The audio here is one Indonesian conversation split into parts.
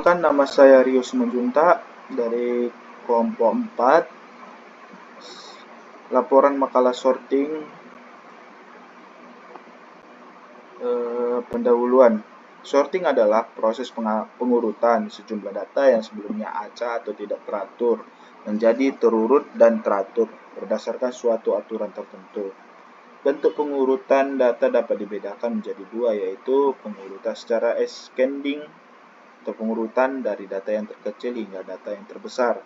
Perkenalkan, nama saya Rio Simanjuntak dari kelompok 4. Laporan makalah sorting pendahuluan. Sorting adalah proses pengurutan sejumlah data yang sebelumnya acak atau tidak teratur menjadi terurut dan teratur berdasarkan suatu aturan tertentu. Bentuk pengurutan data dapat dibedakan menjadi dua, yaitu pengurutan secara ascending atau pengurutan dari data yang terkecil hingga data yang terbesar,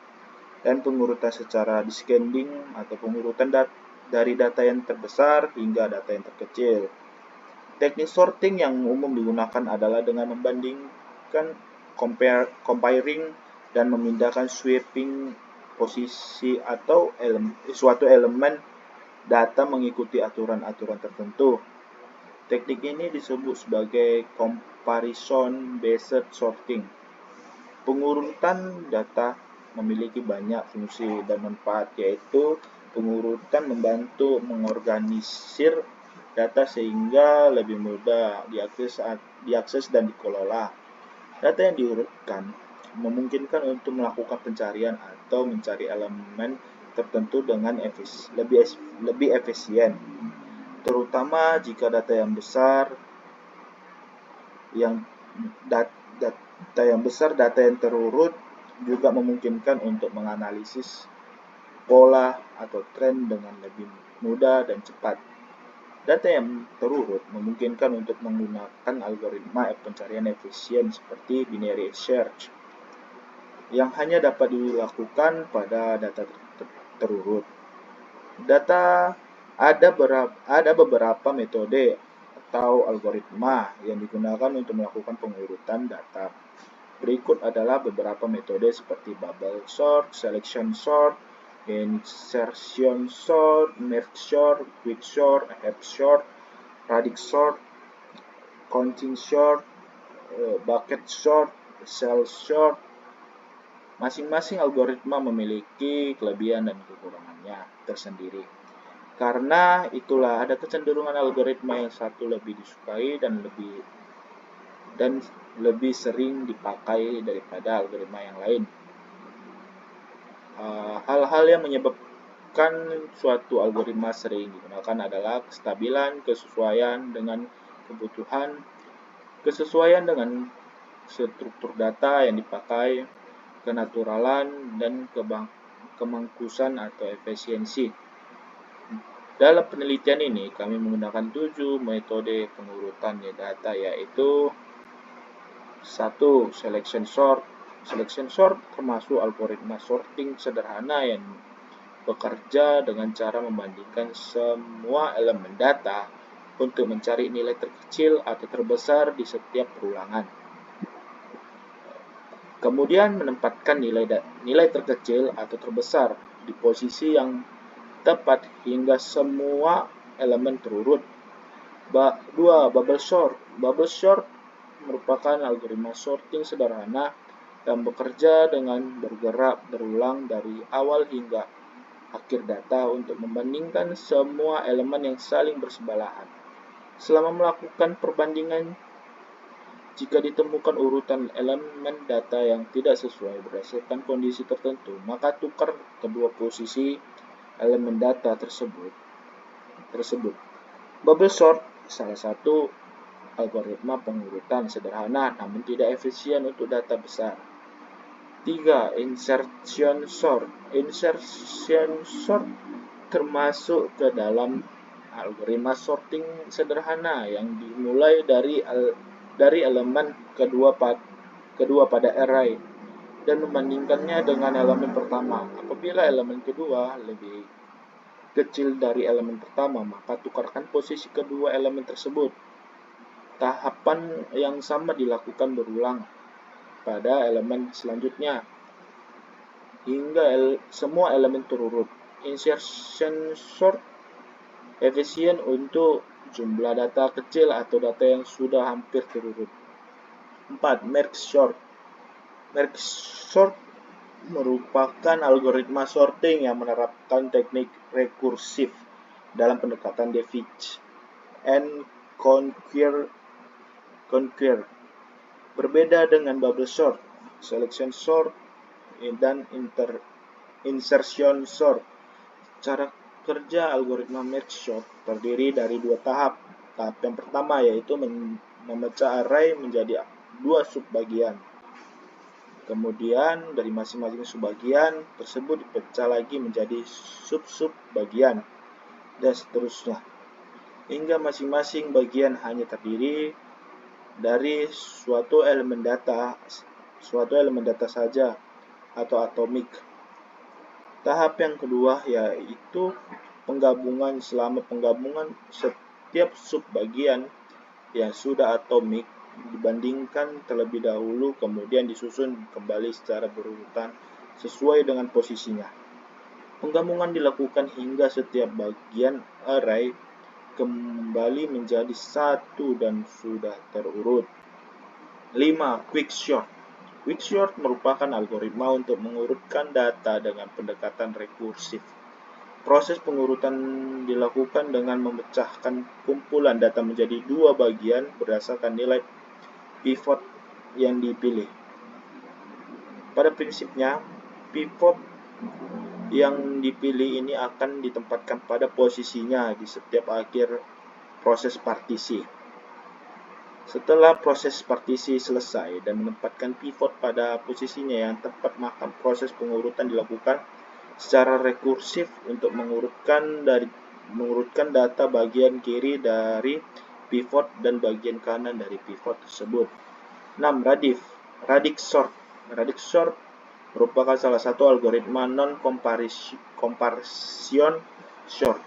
dan pengurutan secara descending atau pengurutan dari data yang terbesar hingga data yang terkecil. Teknik sorting yang umum digunakan adalah dengan membandingkan, comparing, dan memindahkan sweeping posisi atau suatu elemen data mengikuti aturan-aturan tertentu. Teknik ini disebut sebagai comparison based sorting. Pengurutan data memiliki banyak fungsi dan manfaat, yaitu pengurutan membantu mengorganisir data sehingga lebih mudah diakses dan dikelola. Data yang diurutkan memungkinkan untuk melakukan pencarian atau mencari elemen tertentu dengan lebih efisien, terutama jika data yang besar data yang terurut juga memungkinkan untuk menganalisis pola atau tren dengan lebih mudah dan cepat. Data yang terurut memungkinkan untuk menggunakan algoritma pencarian efisien seperti binary search yang hanya dapat dilakukan pada data terurut. Ada beberapa metode atau algoritma yang digunakan untuk melakukan pengurutan data. Berikut adalah beberapa metode seperti bubble sort, selection sort, insertion sort, merge sort, quick sort, heap sort, radix sort, counting sort, bucket sort, cell sort. Masing-masing algoritma memiliki kelebihan dan kekurangannya tersendiri. Karena itulah ada kecenderungan algoritma yang satu lebih disukai dan lebih sering dipakai daripada algoritma yang lain. Hal-hal yang menyebabkan suatu algoritma sering digunakan adalah kestabilan, kesesuaian dengan kebutuhan, kesesuaian dengan struktur data yang dipakai, kenaturalan, dan kemangkusan atau efisiensi. Dalam penelitian ini, kami menggunakan 7 metode pengurutan data, yaitu 1. Selection sort. Selection sort termasuk algoritma sorting sederhana yang bekerja dengan cara membandingkan semua elemen data untuk mencari nilai terkecil atau terbesar di setiap perulangan. Kemudian menempatkan nilai terkecil atau terbesar di posisi yang tepat hingga semua elemen terurut. 2. Bubble sort. Bubble sort merupakan algoritma sorting sederhana yang bekerja dengan bergerak berulang dari awal hingga akhir data untuk membandingkan semua elemen yang saling bersebelahan. Selama melakukan perbandingan, jika ditemukan urutan elemen data yang tidak sesuai berdasarkan kondisi tertentu, maka tukar kedua posisi elemen data tersebut. Bubble sort salah satu algoritma pengurutan sederhana namun tidak efisien untuk data besar. 3. Insertion sort. Insertion sort termasuk ke dalam algoritma sorting sederhana yang dimulai dari elemen kedua pada array dan membandingkannya dengan elemen pertama. Apabila elemen kedua lebih kecil dari elemen pertama, maka tukarkan posisi kedua elemen tersebut. Tahapan yang sama dilakukan berulang pada elemen selanjutnya hingga semua elemen terurut. Insertion sort efisien untuk jumlah data kecil atau data yang sudah hampir terurut. 4. Merge sort. Merge sort merupakan algoritma sorting yang menerapkan teknik rekursif dalam pendekatan divide and conquer. Berbeda dengan bubble sort, selection sort, dan insertion sort. Cara kerja algoritma merge sort terdiri dari dua tahap. Tahap yang pertama yaitu memecah array menjadi dua subbagian. Kemudian dari masing-masing subbagian tersebut dipecah lagi menjadi sub-sub bagian dan seterusnya. Hingga masing-masing bagian hanya terdiri dari suatu elemen data saja atau atomik. Tahap yang kedua yaitu penggabungan. Selama penggabungan, setiap subbagian yang sudah atomik dibandingkan terlebih dahulu, kemudian disusun kembali secara berurutan sesuai dengan posisinya. Penggabungan dilakukan hingga setiap bagian array kembali menjadi satu dan sudah terurut. 5. Quicksort. Quicksort merupakan algoritma untuk mengurutkan data dengan pendekatan rekursif. Proses pengurutan dilakukan dengan memecahkan kumpulan data menjadi dua bagian berdasarkan nilai pivot yang dipilih. Pada prinsipnya, pivot yang dipilih ini akan ditempatkan pada posisinya di setiap akhir proses partisi. Setelah proses partisi selesai dan menempatkan pivot pada posisinya yang tepat, maka proses pengurutan dilakukan secara rekursif untuk mengurutkan data bagian kiri dari pivot dan bagian kanan dari pivot tersebut. 6. Radix sort. Radix sort merupakan salah satu algoritma non-comparison sort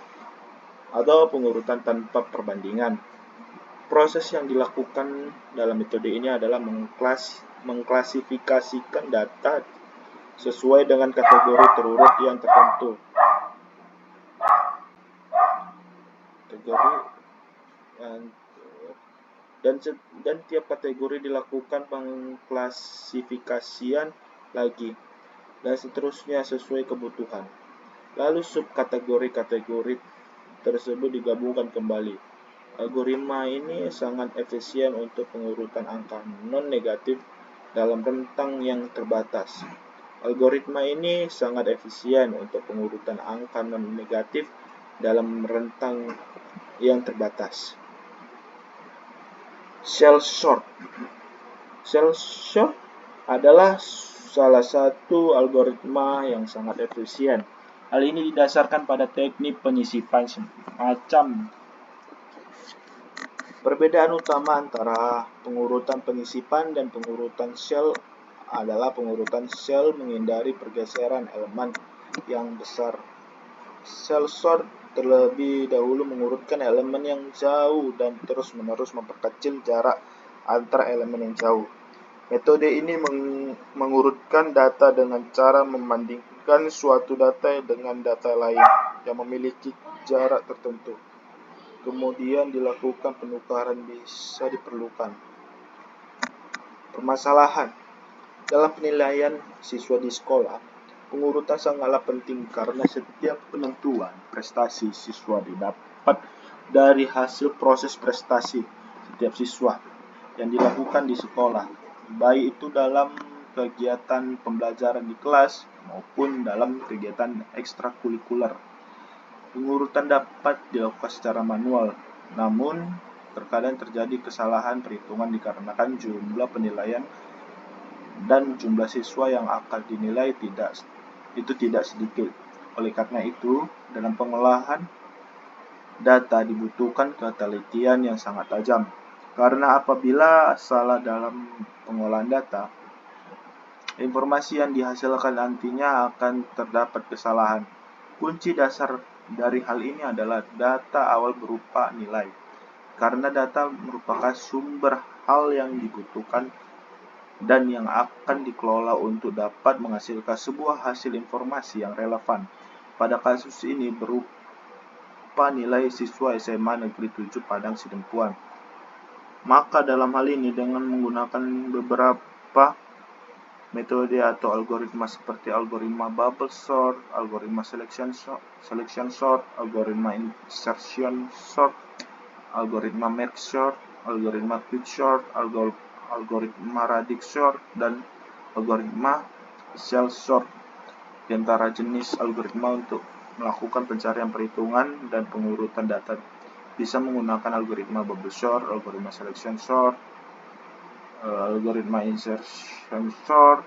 atau pengurutan tanpa perbandingan. Proses yang dilakukan dalam metode ini adalah mengklasifikasikan data sesuai dengan kategori terurut yang tertentu. Dan tiap kategori dilakukan pengklasifikasian lagi, dan seterusnya sesuai kebutuhan. Lalu subkategori-kategori tersebut digabungkan kembali. Algoritma ini sangat efisien untuk pengurutan angka non-negatif dalam rentang yang terbatas. Algoritma ini sangat efisien untuk pengurutan angka non-negatif dalam rentang yang terbatas. Shell sort. Shell sort adalah salah satu algoritma yang sangat efisien. Hal ini didasarkan pada teknik penyisipan semacam. Perbedaan utama antara pengurutan penyisipan dan pengurutan shell adalah pengurutan shell menghindari pergeseran elemen yang besar. Shell sort terlebih dahulu mengurutkan elemen yang jauh dan terus-menerus memperkecil jarak antar elemen yang jauh. Metode ini mengurutkan data dengan cara membandingkan suatu data dengan data lain yang memiliki jarak tertentu. Kemudian dilakukan penukaran bisa diperlukan. Permasalahan dalam penilaian siswa di sekolah, pengurutan sangatlah penting karena setiap penentuan prestasi siswa didapat dari hasil proses prestasi setiap siswa yang dilakukan di sekolah, baik itu dalam kegiatan pembelajaran di kelas maupun dalam kegiatan ekstrakurikuler. Pengurutan dapat dilakukan secara manual, namun terkadang terjadi kesalahan perhitungan dikarenakan jumlah penilaian dan jumlah siswa yang akan dinilai tidak sedikit. Oleh karena itu, dalam pengolahan data dibutuhkan ketelitian yang sangat tajam. Karena apabila salah dalam pengolahan data, informasi yang dihasilkan nantinya akan terdapat kesalahan. Kunci dasar dari hal ini adalah data awal berupa nilai, karena data merupakan sumber hal yang dibutuhkan dan yang akan dikelola untuk dapat menghasilkan sebuah hasil informasi yang relevan. Pada kasus ini berupa nilai siswa SMA Negeri 7 Padang Sidempuan. Maka dalam hal ini dengan menggunakan beberapa metode atau algoritma seperti algoritma bubble sort, algoritma selection sort, algoritma insertion sort, algoritma merge sort, algoritma quicksort, algoritma radix sort, dan algoritma cell sort. Di antara jenis algoritma untuk melakukan pencarian perhitungan dan pengurutan data bisa menggunakan algoritma bubble sort, algoritma selection sort, algoritma insertion sort,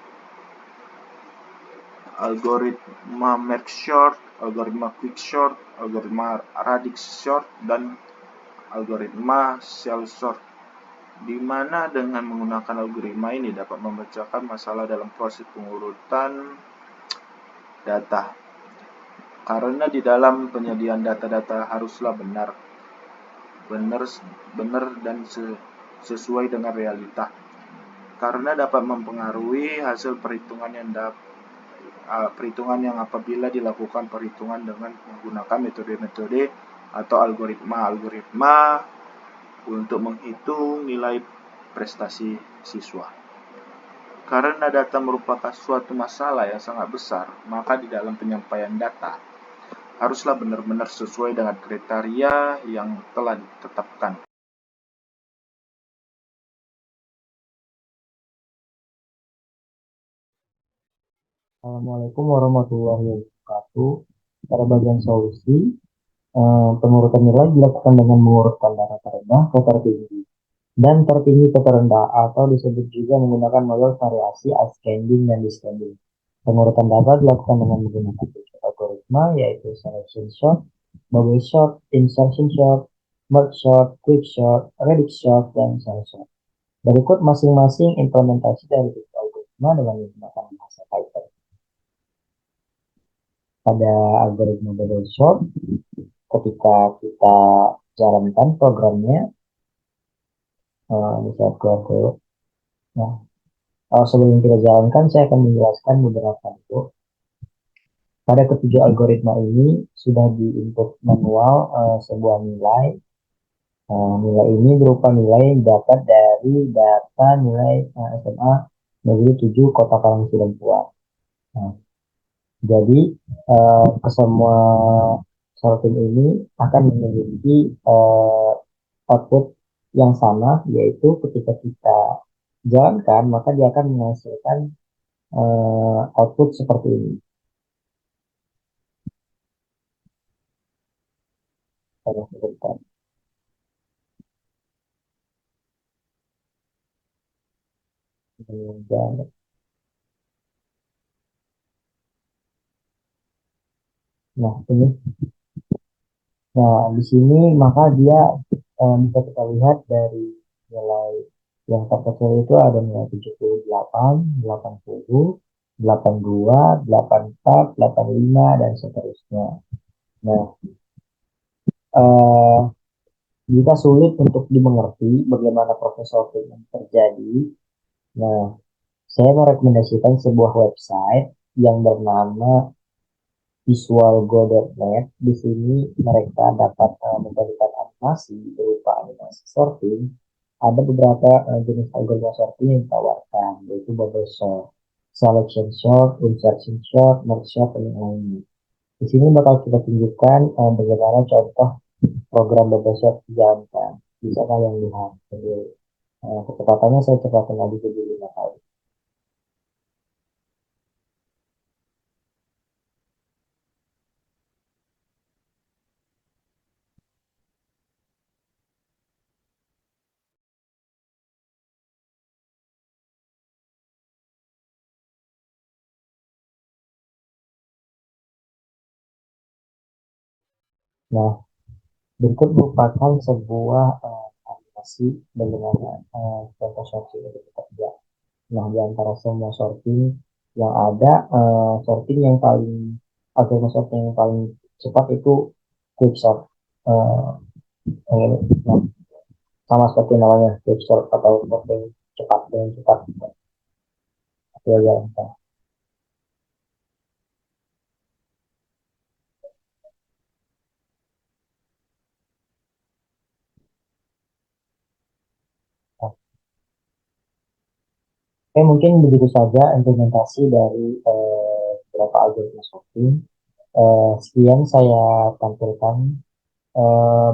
algoritma merge sort, algoritma quick sort, algoritma radix sort, dan algoritma cell sort, di mana dengan menggunakan algoritma ini dapat memecahkan masalah dalam proses pengurutan data. Karena di dalam penyediaan data-data haruslah benar dan sesuai dengan realita. Karena dapat mempengaruhi hasil perhitungan yang apabila dilakukan perhitungan dengan menggunakan metode-metode atau algoritma untuk menghitung nilai prestasi siswa. Karena data merupakan suatu masalah yang sangat besar, maka di dalam penyampaian data haruslah benar-benar sesuai dengan kriteria yang telah ditetapkan. Assalamualaikum warahmatullahi wabarakatuh. Pada bagian solusi, pengurutan nilai dilakukan dengan mengurutkan data terendah ke tertinggi dan tertinggi ke terendah, atau disebut juga menggunakan model variasi ascending dan descending. Pengurutan data dilakukan dengan menggunakan tiga algoritma, yaitu selection sort, bubble sort, insertion sort, merge sort, quick sort, radix sort, dan cell sort. Berikut masing-masing implementasi dari tiga algoritma dengan menggunakan bahasa Python. Pada algoritma bubble sort, ketika kita jalankan programnya, ini saya keluar dulu. Nah, sebelum kita jalankan, saya akan menjelaskan beberapa itu. Pada ketujuh algoritma ini sudah di-input manual sebuah nilai. Nilai ini berupa nilai yang dapat dari data nilai SMA Negeri 7 Kota Karangsidempuan. Nah, jadi ke semua sorting ini akan memiliki output yang sama, yaitu ketika kita jalankan maka dia akan menghasilkan output seperti ini. Saya sebutkan. Dan, nah ini, nah di sini maka dia bisa kita lihat dari nilai yang terkecil itu ada nilai 78, 80, 82, 84, 85, dan seterusnya. Nah, eh, jika sulit untuk dimengerti bagaimana proses sorting yang terjadi, nah, saya merekomendasikan sebuah website yang bernama visualgo.net. Di sini mereka dapat memberikan animasi berupa animasi sorting. Ada beberapa jenis algoritma sorting yang ditawarkan, yaitu bubble sort, selection sort, insertion sort, merge sort, dan yang lainnya. Di sini bakal kita tunjukkan bagaimana contoh program bubble sort dijalankan. Bisa kalian lihat. Jadi, kecepatannya saya cepatkan lagi ke 5 kali. Nah, berikut merupakan sebuah animasi bagaimana contoh sorting itu bekerja. Nah, di antara semua sorting yang ada, sorting yang paling algoritma sorting yang paling cepat itu quick sort. Eh, nah, sama seperti namanya quick sort atau sorting cepat dengan cepat. Itu aja. Nah, mungkin begitu saja implementasi dari beberapa algoritma sorting. Sekian saya tampilkan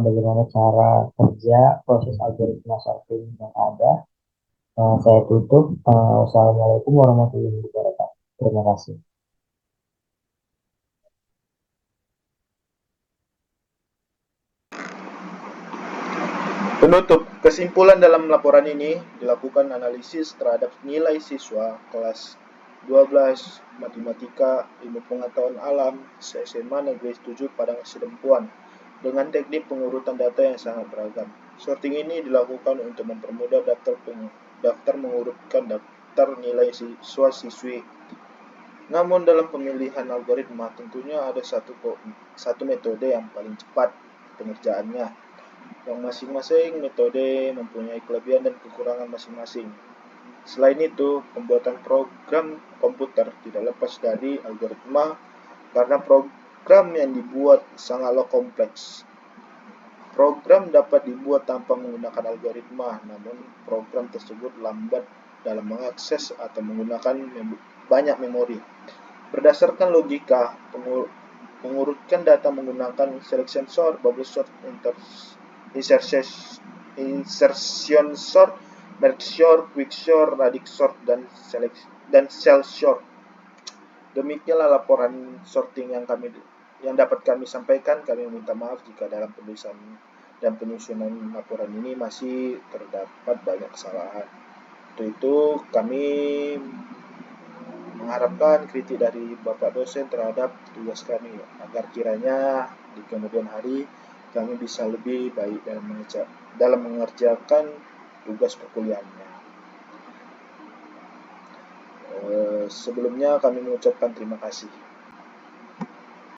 bagaimana cara kerja proses algoritma sorting yang ada. Saya tutup. Wassalamualaikum warahmatullahi wabarakatuh. Terima kasih. Penutup, kesimpulan dalam laporan ini dilakukan analisis terhadap nilai siswa kelas 12 Matematika Ilmu Pengetahuan Alam SMA Negeri 7 Padang Sidempuan dengan teknik pengurutan data yang sangat beragam. Sorting ini dilakukan untuk mempermudah daftar mengurutkan daftar nilai siswa-siswi. Namun dalam pemilihan algoritma tentunya ada satu metode yang paling cepat pengerjaannya, yang masing-masing metode mempunyai kelebihan dan kekurangan masing-masing. Selain itu, pembuatan program komputer tidak lepas dari algoritma karena program yang dibuat sangatlah kompleks. Program dapat dibuat tanpa menggunakan algoritma, namun program tersebut lambat dalam mengakses atau menggunakan banyak memori. Berdasarkan logika, mengurutkan data menggunakan selection sort, bubble sort, insertion sort, merge sort, quick sort, radix sort, dan cell sort. Demikianlah laporan sorting yang dapat kami sampaikan. Kami minta maaf jika dalam penulisan dan penyusunan laporan ini masih terdapat banyak kesalahan. Untuk itu kami mengharapkan kritik dari Bapak dosen terhadap tugas kami agar kiranya di kemudian hari kami bisa lebih baik dalam mengerjakan tugas perkuliahannya. Sebelumnya kami mengucapkan terima kasih.